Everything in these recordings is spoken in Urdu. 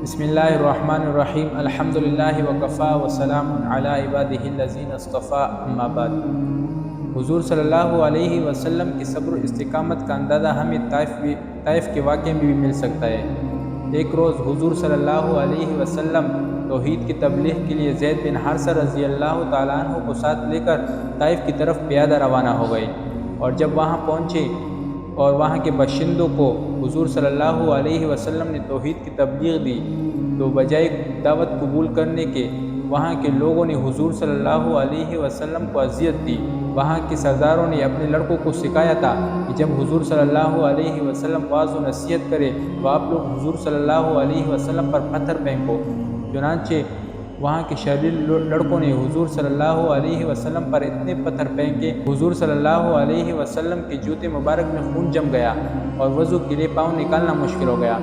بسم اللہ الرحمن الرحیم الحمدللہ وکفا وسلام علی عبادہ الذین اصطفیٰ اما بعد۔ حضور صلی اللہ علیہ وسلم کی صبر و استقامت کا اندازہ ہمیں طائف کے واقعے میں بھی مل سکتا ہے۔ ایک روز حضور صلی اللہ علیہ وسلم توحید کی تبلیغ کے لیے زید بن حارثہ رضی اللہ تعالیٰ عنہ کو ساتھ لے کر طائف کی طرف پیادہ روانہ ہو گئے، اور جب وہاں پہنچے اور وہاں کے باشندوں کو حضور صلی اللہ علیہ وسلم نے توحید کی تبلیغ دی تو بجائے دعوت قبول کرنے کے وہاں کے لوگوں نے حضور صلی اللہ علیہ وسلم کو اذیت دی۔ وہاں کے سرداروں نے اپنے لڑکوں کو سکھایا تھا کہ جب حضور صلی اللہ علیہ وسلم واعظ و نصیحت کرے تو آپ لوگ حضور صلی اللہ علیہ وسلم پر پتھر پھینکو۔ چنانچہ وہاں کے شریر لڑکوں نے حضور صلی اللہ علیہ وسلم پر اتنے پتھر پھینکے حضور صلی اللہ علیہ وسلم کے جوتے مبارک میں خون جم گیا اور وضو کے لیے پاؤں نکالنا مشکل ہو گیا۔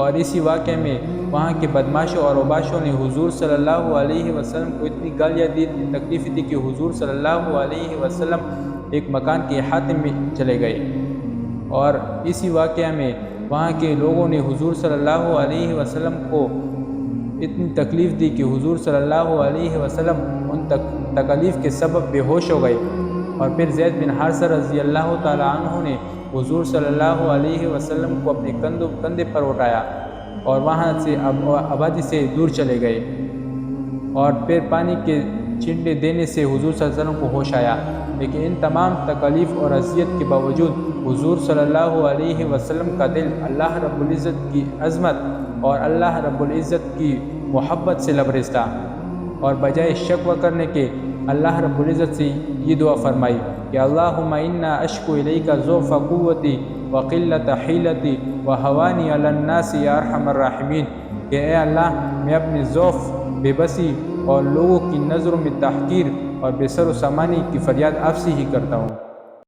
اور اسی واقعے میں وہاں کے بدماشوں اور اوباشوں نے حضور صلی اللہ علیہ وسلم کو اتنی گالیاں دی، تکلیف دی کہ حضور صلی اللہ علیہ وسلم ایک مکان کے احاطے میں چلے گئے۔ اور اسی واقعہ میں وہاں کے لوگوں نے حضور صلی اللہ علیہ وسلم کو اتنی تکلیف دی کہ حضور صلی اللہ علیہ وسلم ان تکلیف کے سبب بے ہوش ہو گئے۔ اور پھر زید بن حارثہ رضی اللہ تعالیٰ عنہ نے حضور صلی اللہ علیہ وسلم کو اپنے کندھے پر اٹھایا اور وہاں سے آبادی سے دور چلے گئے، اور پھر پانی کے چھینٹے دینے سے حضور صلی اللہ علیہ وسلم کو ہوش آیا۔ لیکن ان تمام تکلیف اور اذیت کے باوجود حضور صلی اللہ علیہ وسلم کا دل اللہ رب العزت کی عظمت اور اللہ رب العزت کی محبت سے لبریز تھا، اور بجائے شکوہ کرنے کے اللہ رب العزت سے یہ دعا فرمائی کہ اللہم انا اشکو الیک ضعف قوتی وقلت حیلتی وہوانی علی الناس یا ارحم الراحمین، کہ اے اللہ میں اپنی ضعف، بے بسی اور لوگوں کی نظروں میں تحقیر اور بے سر و سامانی کی فریاد آپ سے ہی کرتا ہوں۔